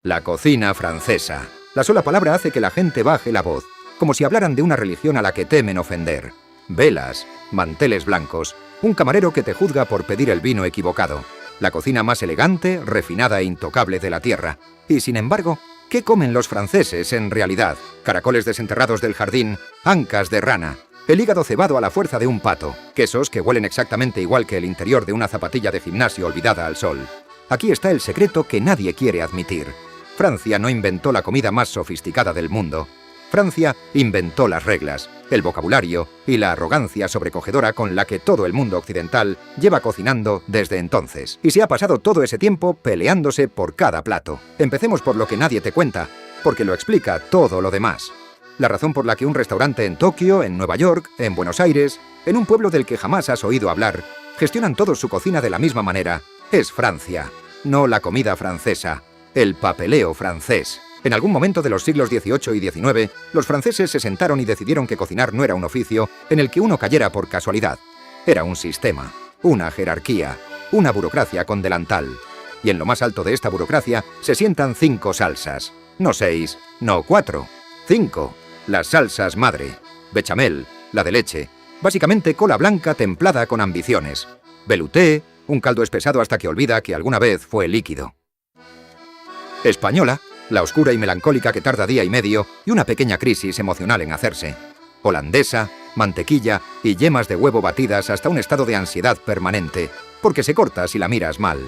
La cocina francesa. La sola palabra hace que la gente baje la voz, como si hablaran de una religión a la que temen ofender. Velas, manteles blancos, un camarero que te juzga por pedir el vino equivocado. La cocina más elegante, refinada e intocable de la tierra. Y sin embargo, ¿qué comen los franceses en realidad? Caracoles desenterrados del jardín, ancas de rana, el hígado cebado a la fuerza de un pato, quesos que huelen exactamente igual que el interior de una zapatilla de gimnasio olvidada al sol. Aquí está el secreto que nadie quiere admitir. Francia no inventó la comida más sofisticada del mundo. Francia inventó las reglas, el vocabulario y la arrogancia sobrecogedora con la que todo el mundo occidental lleva cocinando desde entonces. Y se ha pasado todo ese tiempo peleándose por cada plato. Empecemos por lo que nadie te cuenta, porque lo explica todo lo demás. La razón por la que un restaurante en Tokio, en Nueva York, en Buenos Aires, en un pueblo del que jamás has oído hablar, gestionan todos su cocina de la misma manera, es Francia, no la comida francesa, el papeleo francés. En algún momento de los siglos XVIII y XIX, los franceses se sentaron y decidieron que cocinar no era un oficio en el que uno cayera por casualidad. Era un sistema, una jerarquía, una burocracia con delantal. Y en lo más alto de esta burocracia se sientan 5 salsas. No 6, no 4, 5. Las salsas madre. Bechamel, la de leche. Básicamente cola blanca templada con ambiciones. Velouté, un caldo espesado hasta que olvida que alguna vez fue líquido. Española, la oscura y melancólica que tarda día y medio y una pequeña crisis emocional en hacerse. Holandesa, mantequilla y yemas de huevo batidas hasta un estado de ansiedad permanente, porque se corta si la miras mal.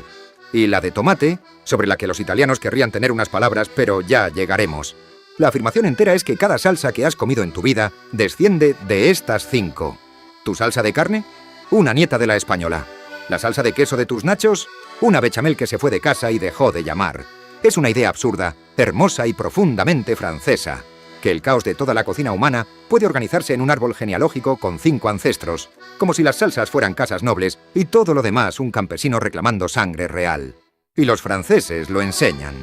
Y la de tomate, sobre la que los italianos querrían tener unas palabras, pero ya llegaremos. La afirmación entera es que cada salsa que has comido en tu vida desciende de estas 5. ¿Tu salsa de carne? Una nieta de la española. ¿La salsa de queso de tus nachos? Una bechamel que se fue de casa y dejó de llamar. Es una idea absurda, hermosa y profundamente francesa, que el caos de toda la cocina humana puede organizarse en un árbol genealógico con 5 ancestros, como si las salsas fueran casas nobles y todo lo demás un campesino reclamando sangre real. Y los franceses lo enseñan.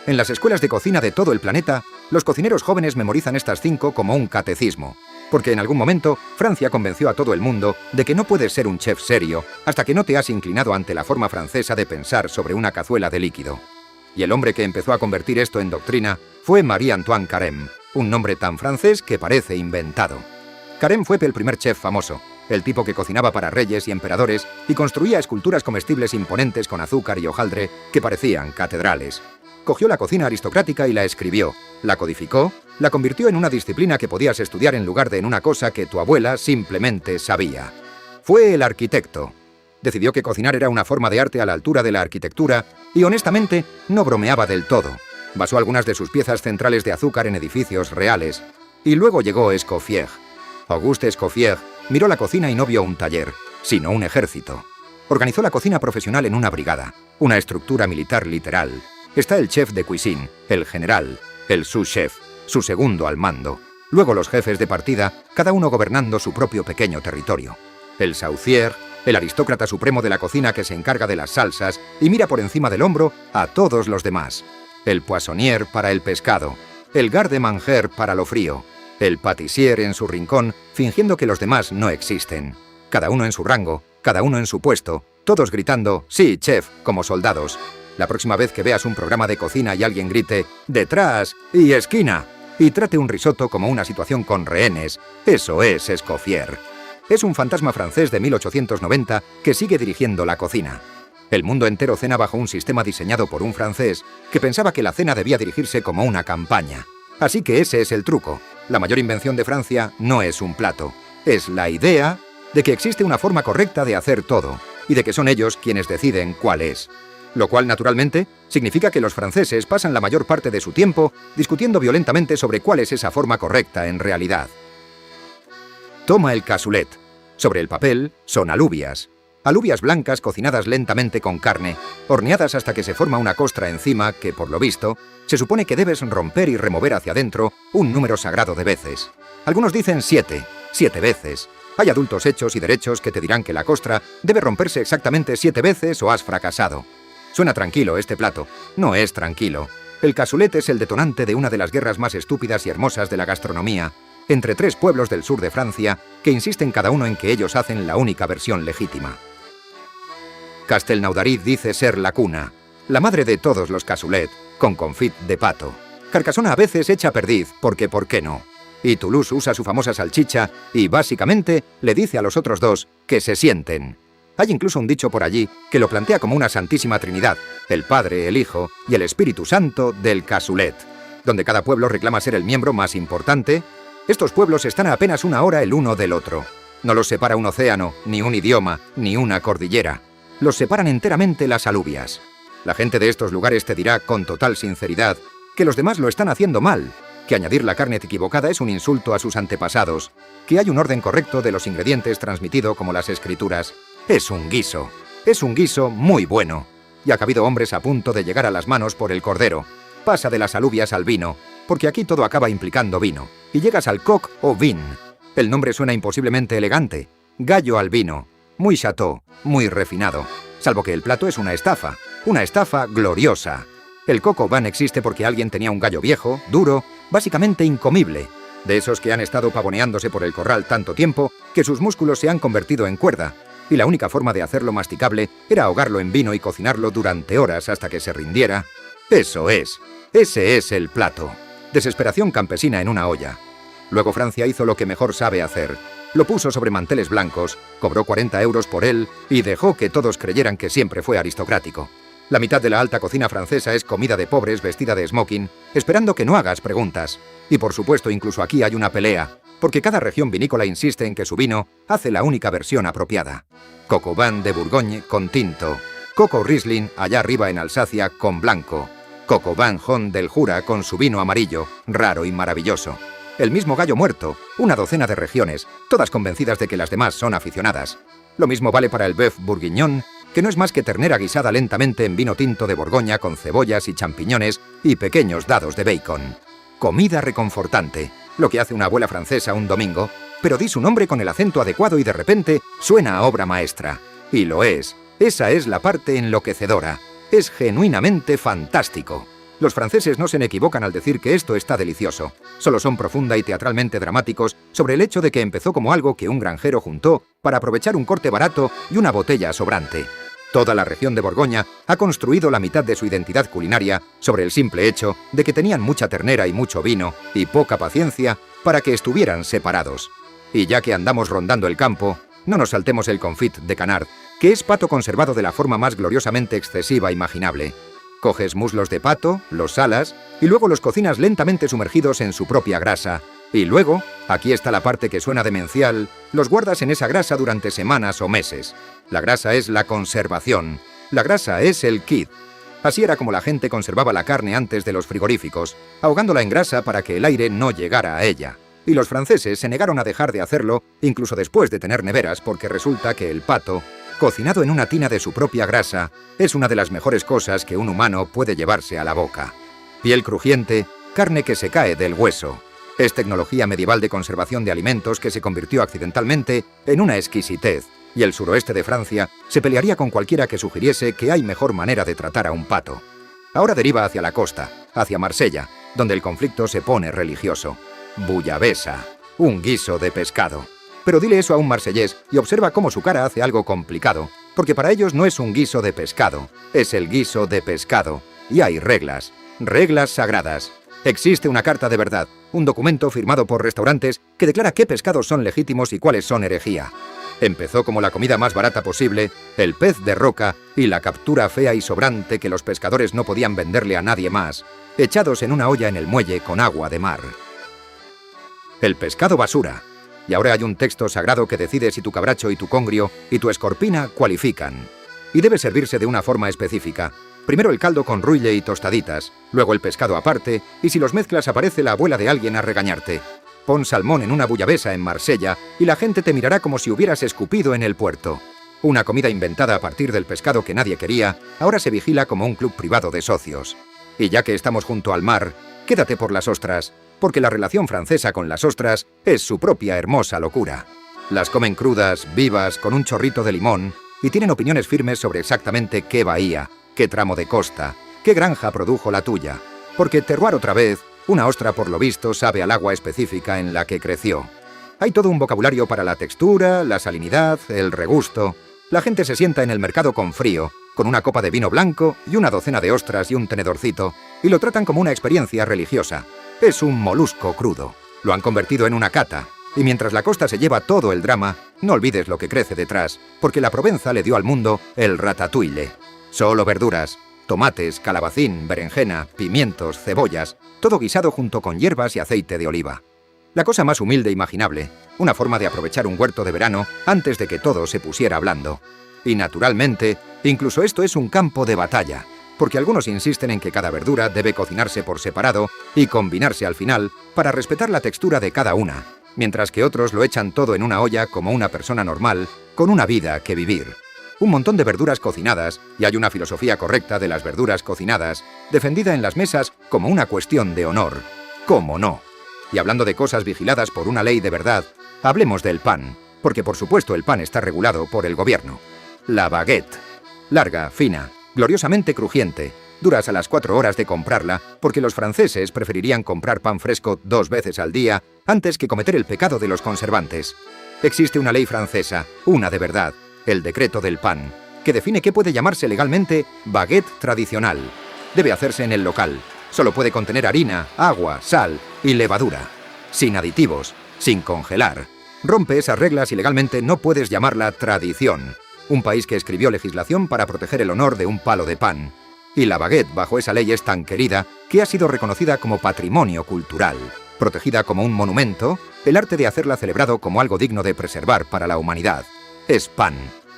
En las escuelas de cocina de todo el planeta, los cocineros jóvenes memorizan estas 5 como un catecismo, porque en algún momento Francia convenció a todo el mundo de que no puedes ser un chef serio hasta que no te has inclinado ante la forma francesa de pensar sobre una cazuela de líquido. Y el hombre que empezó a convertir esto en doctrina fue Marie-Antoine Carême, un nombre tan francés que parece inventado. Carême fue el primer chef famoso, el tipo que cocinaba para reyes y emperadores y construía esculturas comestibles imponentes con azúcar y hojaldre que parecían catedrales. Cogió la cocina aristocrática y la escribió, la codificó, la convirtió en una disciplina que podías estudiar en lugar de en una cosa que tu abuela simplemente sabía. Fue el arquitecto. Decidió que cocinar era una forma de arte a la altura de la arquitectura y honestamente no bromeaba del todo. Basó algunas de sus piezas centrales de azúcar en edificios reales. Y luego llegó Escoffier. Auguste Escoffier miró la cocina y no vio un taller, sino un ejército. Organizó la cocina profesional en una brigada, una estructura militar literal. Está el chef de cuisine, el general, el sous-chef, su segundo al mando. Luego los jefes de partida, cada uno gobernando su propio pequeño territorio. El saucier, el aristócrata supremo de la cocina que se encarga de las salsas y mira por encima del hombro a todos los demás. El poissonnier para el pescado, el garde-manger para lo frío, el pâtissier en su rincón fingiendo que los demás no existen. Cada uno en su rango, cada uno en su puesto, todos gritando «Sí, chef», como soldados. La próxima vez que veas un programa de cocina y alguien grite «Detrás» y «Esquina» y trate un risotto como una situación con rehenes, eso es Escoffier. Es un fantasma francés de 1890 que sigue dirigiendo la cocina. El mundo entero cena bajo un sistema diseñado por un francés que pensaba que la cena debía dirigirse como una campaña. Así que ese es el truco. La mayor invención de Francia no es un plato. Es la idea de que existe una forma correcta de hacer todo y de que son ellos quienes deciden cuál es. Lo cual, naturalmente, significa que los franceses pasan la mayor parte de su tiempo discutiendo violentamente sobre cuál es esa forma correcta en realidad. Toma el cassoulet. Sobre el papel son alubias. Alubias blancas cocinadas lentamente con carne, horneadas hasta que se forma una costra encima que, por lo visto, se supone que debes romper y remover hacia adentro un número sagrado de veces. Algunos dicen 7 veces. Hay adultos hechos y derechos que te dirán que la costra debe romperse exactamente 7 veces o has fracasado. Suena tranquilo este plato. No es tranquilo. El cassoulet es el detonante de una de las guerras más estúpidas y hermosas de la gastronomía, entre 3 pueblos del sur de Francia que insisten cada uno en que ellos hacen la única versión legítima. Castelnaudary dice ser la cuna, la madre de todos los cassoulet, con confit de pato. Carcassonne a veces echa perdiz, porque ¿por qué no? Y Toulouse usa su famosa salchicha y, básicamente, le dice a los otros dos que se sienten. Hay incluso un dicho por allí que lo plantea como una santísima trinidad, el Padre, el Hijo y el Espíritu Santo del cassoulet, donde cada pueblo reclama ser el miembro más importante. Estos pueblos están a apenas una hora el uno del otro. No los separa un océano, ni un idioma, ni una cordillera. Los separan enteramente las alubias. La gente de estos lugares te dirá con total sinceridad que los demás lo están haciendo mal, que añadir la carne equivocada es un insulto a sus antepasados, que hay un orden correcto de los ingredientes transmitido como las escrituras. Es un guiso muy bueno. Y ha habido hombres a punto de llegar a las manos por el cordero. Pasa de las alubias al vino, porque aquí todo acaba implicando vino, y llegas al coq o vin. El nombre suena imposiblemente elegante. Gallo al vino. Muy chateau, muy refinado. Salvo que el plato es una estafa gloriosa. El coq au vin existe porque alguien tenía un gallo viejo, duro, básicamente incomible. De esos que han estado pavoneándose por el corral tanto tiempo que sus músculos se han convertido en cuerda. Y la única forma de hacerlo masticable era ahogarlo en vino y cocinarlo durante horas hasta que se rindiera. Eso es. Ese es el plato. Desesperación campesina en una olla. Luego Francia hizo lo que mejor sabe hacer. Lo puso sobre manteles blancos, cobró 40 euros por él y dejó que todos creyeran que siempre fue aristocrático. La mitad de la alta cocina francesa es comida de pobres vestida de smoking, esperando que no hagas preguntas. Y por supuesto, incluso aquí hay una pelea, porque cada región vinícola insiste en que su vino hace la única versión apropiada. Coq au vin de Bourgogne con tinto. Coco Riesling allá arriba en Alsacia con blanco. Coq au vin Jaune del Jura con su vino amarillo, raro y maravilloso. El mismo gallo muerto, una docena de regiones, todas convencidas de que las demás son aficionadas. Lo mismo vale para el bœuf bourguignon, que no es más que ternera guisada lentamente en vino tinto de Borgoña con cebollas y champiñones y pequeños dados de bacon. Comida reconfortante, lo que hace una abuela francesa un domingo, pero di su nombre con el acento adecuado y de repente suena a obra maestra. Y lo es. Esa es la parte enloquecedora. Es genuinamente fantástico. Los franceses no se equivocan al decir que esto está delicioso. Solo son profunda y teatralmente dramáticos sobre el hecho de que empezó como algo que un granjero juntó para aprovechar un corte barato y una botella sobrante. Toda la región de Borgoña ha construido la mitad de su identidad culinaria sobre el simple hecho de que tenían mucha ternera y mucho vino y poca paciencia para que estuvieran separados. Y ya que andamos rondando el campo, no nos saltemos el confit de canard, que es pato conservado de la forma más gloriosamente excesiva imaginable. Coges muslos de pato, los salas y luego los cocinas lentamente sumergidos en su propia grasa. Y luego, aquí está la parte que suena demencial, los guardas en esa grasa durante semanas o meses. La grasa es la conservación. La grasa es el kit. Así era como la gente conservaba la carne antes de los frigoríficos, ahogándola en grasa para que el aire no llegara a ella. Y los franceses se negaron a dejar de hacerlo, incluso después de tener neveras, porque resulta que el pato, cocinado en una tina de su propia grasa, es una de las mejores cosas que un humano puede llevarse a la boca. Piel crujiente, carne que se cae del hueso. Es tecnología medieval de conservación de alimentos que se convirtió accidentalmente en una exquisitez, y el suroeste de Francia se pelearía con cualquiera que sugiriese que hay mejor manera de tratar a un pato. Ahora deriva hacia la costa, hacia Marsella, donde el conflicto se pone religioso. Bouillabaisse, un guiso de pescado. Pero dile eso a un marsellés y observa cómo su cara hace algo complicado, porque para ellos no es un guiso de pescado, es el guiso de pescado. Y hay reglas, reglas sagradas. Existe una carta de verdad, un documento firmado por restaurantes que declara qué pescados son legítimos y cuáles son herejía. Empezó como la comida más barata posible, el pez de roca y la captura fea y sobrante que los pescadores no podían venderle a nadie más, echados en una olla en el muelle con agua de mar. El pescado basura. Y ahora hay un texto sagrado que decide si tu cabracho y tu congrio y tu escorpina cualifican. Y debe servirse de una forma específica. Primero el caldo con ruille y tostaditas, luego el pescado aparte, y si los mezclas aparece la abuela de alguien a regañarte. Pon salmón en una bouillabaisse en Marsella y la gente te mirará como si hubieras escupido en el puerto. Una comida inventada a partir del pescado que nadie quería, ahora se vigila como un club privado de socios. Y ya que estamos junto al mar, quédate por las ostras, porque la relación francesa con las ostras es su propia hermosa locura. Las comen crudas, vivas, con un chorrito de limón, y tienen opiniones firmes sobre exactamente qué bahía, qué tramo de costa, qué granja produjo la tuya. Porque terroir otra vez, una ostra por lo visto sabe al agua específica en la que creció. Hay todo un vocabulario para la textura, la salinidad, el regusto. La gente se sienta en el mercado con frío, con una copa de vino blanco y una docena de ostras y un tenedorcito, y lo tratan como una experiencia religiosa. Es un molusco crudo. Lo han convertido en una cata, y mientras la costa se lleva todo el drama, no olvides lo que crece detrás, porque la Provenza le dio al mundo el ratatouille. Solo verduras, tomates, calabacín, berenjena, pimientos, cebollas, todo guisado junto con hierbas y aceite de oliva. La cosa más humilde imaginable, una forma de aprovechar un huerto de verano antes de que todo se pusiera blando. Y naturalmente, incluso esto es un campo de batalla, porque algunos insisten en que cada verdura debe cocinarse por separado y combinarse al final para respetar la textura de cada una, mientras que otros lo echan todo en una olla como una persona normal, con una vida que vivir. Un montón de verduras cocinadas, y hay una filosofía correcta de las verduras cocinadas, defendida en las mesas como una cuestión de honor. ¿Cómo no? Y hablando de cosas vigiladas por una ley de verdad, hablemos del pan, porque por supuesto el pan está regulado por el gobierno. La baguette. Larga, fina, gloriosamente crujiente. Duras a las 4 horas de comprarla, porque los franceses preferirían comprar pan fresco 2 veces al día antes que cometer el pecado de los conservantes. Existe una ley francesa, una de verdad, el decreto del pan, que define qué puede llamarse legalmente baguette tradicional. Debe hacerse en el local. Solo puede contener harina, agua, sal y levadura. Sin aditivos, sin congelar. Rompe esas reglas y legalmente no puedes llamarla tradición. Un país que escribió legislación para proteger el honor de un palo de pan. Y la baguette bajo esa ley es tan querida que ha sido reconocida como patrimonio cultural. Protegida como un monumento, el arte de hacerla celebrado como algo digno de preservar para la humanidad. Es pan,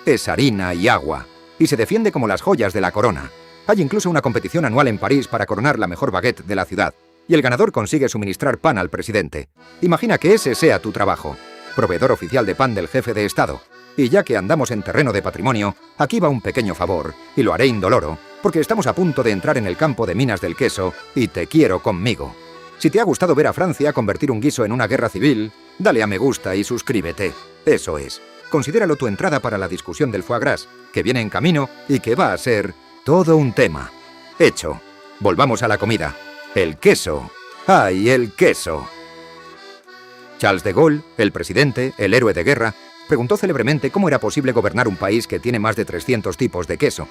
es harina y agua, y se defiende como las joyas de la corona. Hay incluso una competición anual en París para coronar la mejor baguette de la ciudad, y el ganador consigue suministrar pan al presidente. Imagina que ese sea tu trabajo, proveedor oficial de pan del jefe de Estado. Y ya que andamos en terreno de patrimonio, aquí va un pequeño favor, y lo haré indoloro, porque estamos a punto de entrar en el campo de minas del queso, y te quiero conmigo. Si te ha gustado ver a Francia convertir un guiso en una guerra civil, dale a me gusta y suscríbete. Eso es. Considéralo tu entrada para la discusión del foie gras, que viene en camino y que va a ser todo un tema. Hecho. Volvamos a la comida. El queso. ¡Ay, el queso! Charles de Gaulle, el presidente, el héroe de guerra, preguntó célebremente cómo era posible gobernar un país que tiene más de 300 tipos de queso.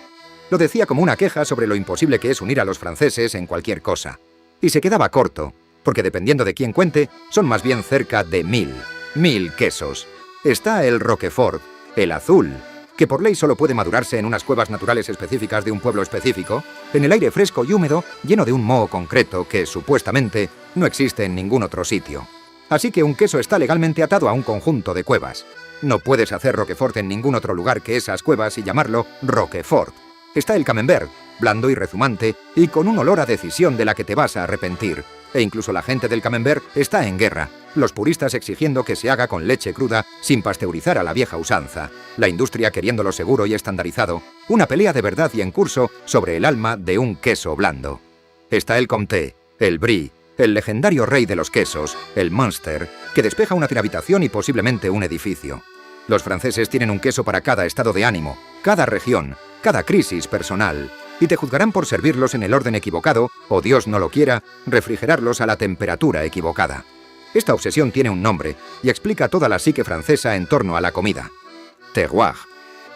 Lo decía como una queja sobre lo imposible que es unir a los franceses en cualquier cosa. Y se quedaba corto, porque dependiendo de quién cuente, son más bien cerca de 1000 quesos. Está el Roquefort, el azul, que por ley solo puede madurarse en unas cuevas naturales específicas de un pueblo específico, en el aire fresco y húmedo, lleno de un moho concreto que, supuestamente, no existe en ningún otro sitio. Así que un queso está legalmente atado a un conjunto de cuevas. No puedes hacer Roquefort en ningún otro lugar que esas cuevas y llamarlo Roquefort. Está el camembert, blando y rezumante, y con un olor a decisión de la que te vas a arrepentir. E incluso la gente del camembert está en guerra, los puristas exigiendo que se haga con leche cruda sin pasteurizar a la vieja usanza, la industria queriéndolo seguro y estandarizado, una pelea de verdad y en curso sobre el alma de un queso blando. Está el Comté, el Brie, el legendario rey de los quesos, el Münster, que despeja una habitación y posiblemente un edificio. Los franceses tienen un queso para cada estado de ánimo, cada región, cada crisis personal, y te juzgarán por servirlos en el orden equivocado, o Dios no lo quiera, refrigerarlos a la temperatura equivocada. Esta obsesión tiene un nombre y explica toda la psique francesa en torno a la comida. Terroir.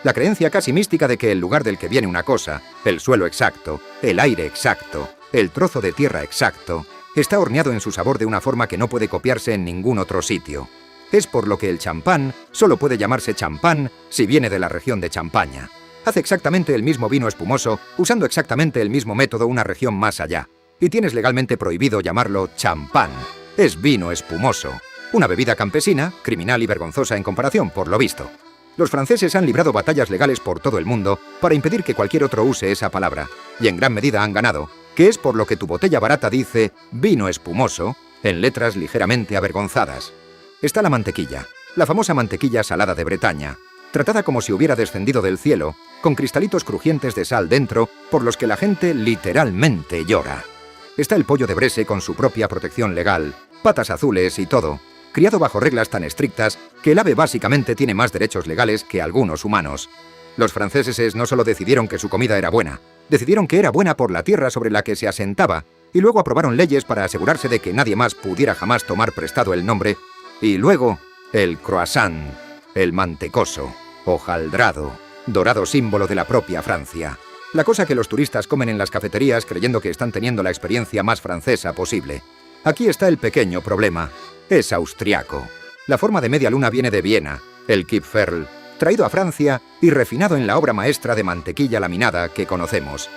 La creencia casi mística de que el lugar del que viene una cosa, el suelo exacto, el aire exacto, el trozo de tierra exacto, está horneado en su sabor de una forma que no puede copiarse en ningún otro sitio. Es por lo que el champán solo puede llamarse champán si viene de la región de Champaña. Hace exactamente el mismo vino espumoso, usando exactamente el mismo método una región más allá. Y tienes legalmente prohibido llamarlo champán. Es vino espumoso. Una bebida campesina, criminal y vergonzosa en comparación, por lo visto. Los franceses han librado batallas legales por todo el mundo para impedir que cualquier otro use esa palabra. Y en gran medida han ganado, que es por lo que tu botella barata dice vino espumoso, en letras ligeramente avergonzadas. Está la mantequilla, la famosa mantequilla salada de Bretaña, tratada como si hubiera descendido del cielo, con cristalitos crujientes de sal dentro, por los que la gente literalmente llora. Está el pollo de Bresse con su propia protección legal, patas azules y todo, criado bajo reglas tan estrictas que el ave básicamente tiene más derechos legales que algunos humanos. Los franceses no solo decidieron que su comida era buena, decidieron que era buena por la tierra sobre la que se asentaba, y luego aprobaron leyes para asegurarse de que nadie más pudiera jamás tomar prestado el nombre, y luego el croissant, el mantecoso, hojaldrado, dorado símbolo de la propia Francia. La cosa que los turistas comen en las cafeterías creyendo que están teniendo la experiencia más francesa posible. Aquí está el pequeño problema. Es austriaco. La forma de media luna viene de Viena, el Kipferl, traído a Francia y refinado en la obra maestra de mantequilla laminada que conocemos.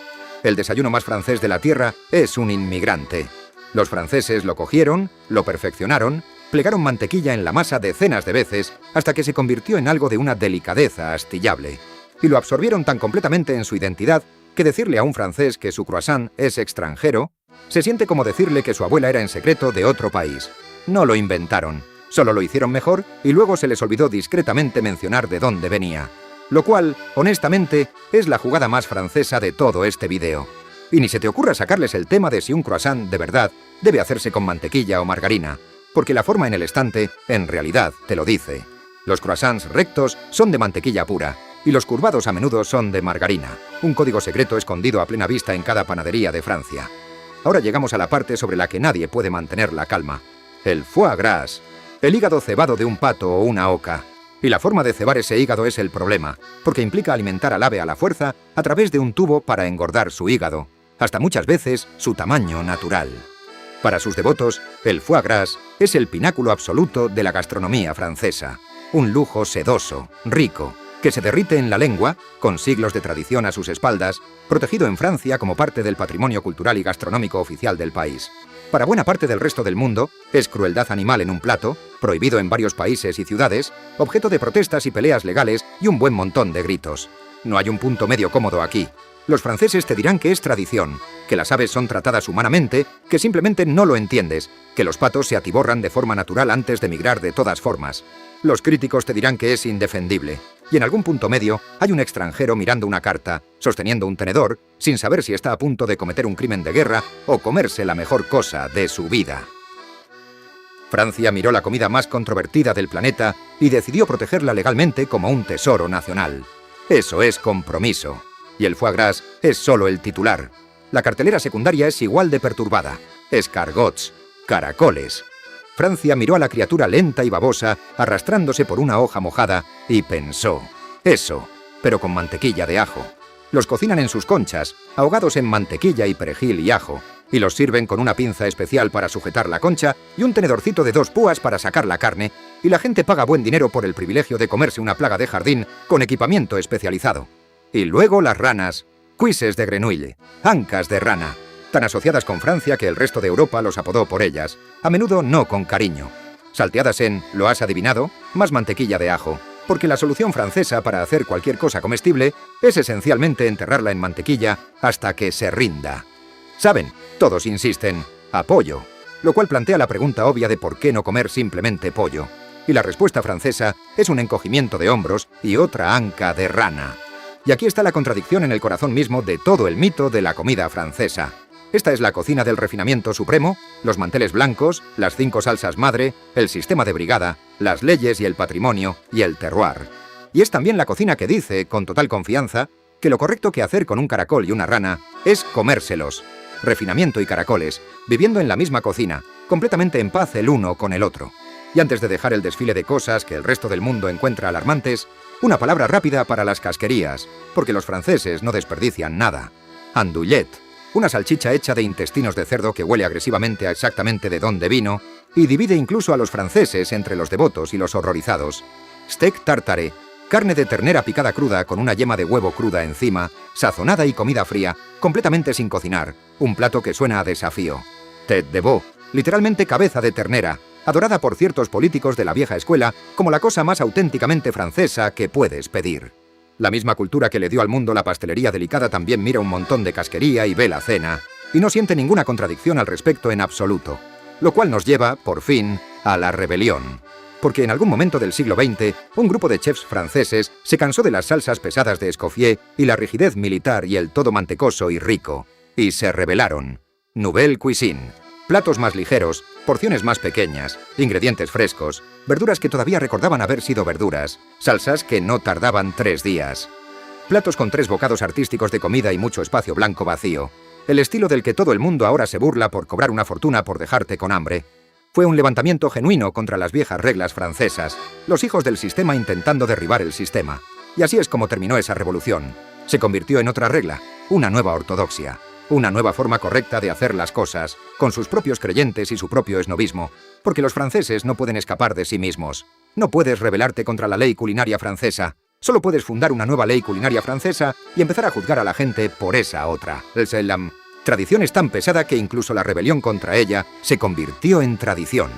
El desayuno más francés de la tierra es un inmigrante. Los franceses lo cogieron, lo perfeccionaron, plegaron mantequilla en la masa decenas de veces hasta que se convirtió en algo de una delicadeza astillable. Y lo absorbieron tan completamente en su identidad que decirle a un francés que su croissant es extranjero se siente como decirle que su abuela era en secreto de otro país. No lo inventaron, solo lo hicieron mejor y luego se les olvidó discretamente mencionar de dónde venía. Lo cual, honestamente, es la jugada más francesa de todo este video. Y ni se te ocurra sacarles el tema de si un croissant, de verdad, debe hacerse con mantequilla o margarina, porque la forma en el estante, en realidad, te lo dice. Los croissants rectos son de mantequilla pura, y los curvados a menudo son de margarina, un código secreto escondido a plena vista en cada panadería de Francia. Ahora llegamos a la parte sobre la que nadie puede mantener la calma. El foie gras, el hígado cebado de un pato o una oca. Y la forma de cebar ese hígado es el problema, porque implica alimentar al ave a la fuerza a través de un tubo para engordar su hígado, hasta muchas veces su tamaño natural. Para sus devotos, el foie gras es el pináculo absoluto de la gastronomía francesa, un lujo sedoso, rico, que se derrite en la lengua, con siglos de tradición a sus espaldas, protegido en Francia como parte del patrimonio cultural y gastronómico oficial del país. Para buena parte del resto del mundo, es crueldad animal en un plato, prohibido en varios países y ciudades, objeto de protestas y peleas legales y un buen montón de gritos. No hay un punto medio cómodo aquí. Los franceses te dirán que es tradición, que las aves son tratadas humanamente, que simplemente no lo entiendes, que los patos se atiborran de forma natural antes de migrar de todas formas. Los críticos te dirán que es indefendible. Y en algún punto medio hay un extranjero mirando una carta, sosteniendo un tenedor, sin saber si está a punto de cometer un crimen de guerra o comerse la mejor cosa de su vida. Francia miró la comida más controvertida del planeta y decidió protegerla legalmente como un tesoro nacional. Eso es compromiso. Y el foie gras es solo el titular. La cartelera secundaria es igual de perturbada. Escargots, caracoles. Francia miró a la criatura lenta y babosa, arrastrándose por una hoja mojada, y pensó: eso, pero con mantequilla de ajo. Los cocinan en sus conchas, ahogados en mantequilla y perejil y ajo, y los sirven con una pinza especial para sujetar la concha y un tenedorcito de 2 púas para sacar la carne, y la gente paga buen dinero por el privilegio de comerse una plaga de jardín con equipamiento especializado. Y luego las ranas, cuisses de grenouille, ancas de rana, tan asociadas con Francia que el resto de Europa los apodó por ellas, a menudo no con cariño. Salteadas en, ¿lo has adivinado?, más mantequilla de ajo, porque la solución francesa para hacer cualquier cosa comestible es esencialmente enterrarla en mantequilla hasta que se rinda. ¿Saben? Todos insisten, a pollo, lo cual plantea la pregunta obvia de por qué no comer simplemente pollo. Y la respuesta francesa es un encogimiento de hombros y otra anca de rana. Y aquí está la contradicción en el corazón mismo de todo el mito de la comida francesa. Esta es la cocina del refinamiento supremo, los manteles blancos, las 5 salsas madre, el sistema de brigada, las leyes y el patrimonio y el terroir. Y es también la cocina que dice, con total confianza, que lo correcto que hacer con un caracol y una rana es comérselos. Refinamiento y caracoles, viviendo en la misma cocina, completamente en paz el uno con el otro. Y antes de dejar el desfile de cosas que el resto del mundo encuentra alarmantes, una palabra rápida para las casquerías, porque los franceses no desperdician nada. Andouillet, una salchicha hecha de intestinos de cerdo que huele agresivamente a exactamente de dónde vino y divide incluso a los franceses entre los devotos y los horrorizados. Steak tartare, carne de ternera picada cruda con una yema de huevo cruda encima, sazonada y comida fría, completamente sin cocinar, un plato que suena a desafío. Tête de veau, literalmente cabeza de ternera, adorada por ciertos políticos de la vieja escuela como la cosa más auténticamente francesa que puedes pedir. La misma cultura que le dio al mundo la pastelería delicada también mira un montón de casquería y ve la cena, y no siente ninguna contradicción al respecto en absoluto, lo cual nos lleva, por fin, a la rebelión. Porque en algún momento del siglo XX, un grupo de chefs franceses se cansó de las salsas pesadas de Escoffier y la rigidez militar y el todo mantecoso y rico, y se rebelaron. Nouvelle cuisine. Platos más ligeros, porciones más pequeñas, ingredientes frescos, verduras que todavía recordaban haber sido verduras, salsas que no tardaban 3 días. Platos con 3 bocados artísticos de comida y mucho espacio blanco vacío. El estilo del que todo el mundo ahora se burla por cobrar una fortuna por dejarte con hambre. Fue un levantamiento genuino contra las viejas reglas francesas, los hijos del sistema intentando derribar el sistema. Y así es como terminó esa revolución. Se convirtió en otra regla, una nueva ortodoxia, una nueva forma correcta de hacer las cosas, con sus propios creyentes y su propio esnovismo, porque los franceses no pueden escapar de sí mismos. No puedes rebelarte contra la ley culinaria francesa. Solo puedes fundar una nueva ley culinaria francesa y empezar a juzgar a la gente por esa otra. La tradición es tan pesada que incluso la rebelión contra ella se convirtió en tradición.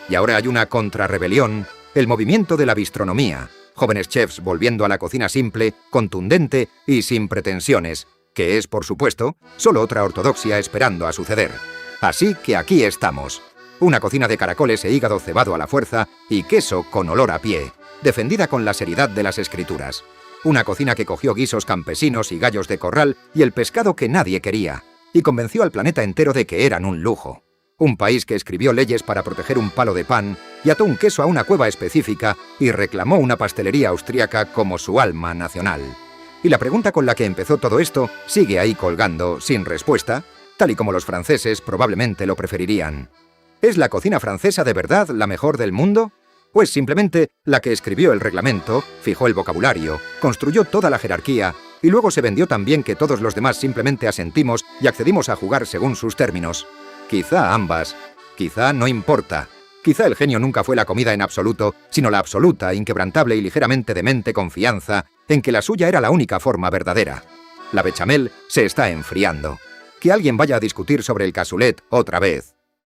Y ahora hay una contrarrebelión, el movimiento de la bistronomía. Jóvenes chefs volviendo a la cocina simple, contundente y sin pretensiones, que es, por supuesto, solo otra ortodoxia esperando a suceder. Así que aquí estamos. Una cocina de caracoles e hígado cebado a la fuerza y queso con olor a pie, defendida con la seriedad de las escrituras. Una cocina que cogió guisos campesinos y gallos de corral y el pescado que nadie quería, y convenció al planeta entero de que eran un lujo. Un país que escribió leyes para proteger un palo de pan y ató un queso a una cueva específica y reclamó una pastelería austríaca como su alma nacional. Y la pregunta con la que empezó todo esto sigue ahí colgando, sin respuesta, tal y como los franceses probablemente lo preferirían. ¿Es la cocina francesa de verdad la mejor del mundo? ¿O es simplemente la que escribió el reglamento, fijó el vocabulario, construyó toda la jerarquía y luego se vendió tan bien que todos los demás simplemente asentimos y accedimos a jugar según sus términos? Quizá ambas, quizá no importa. Quizá el genio nunca fue la comida en absoluto, sino la absoluta, inquebrantable y ligeramente demente confianza en que la suya era la única forma verdadera. La bechamel se está enfriando. Que alguien vaya a discutir sobre el cassoulet otra vez.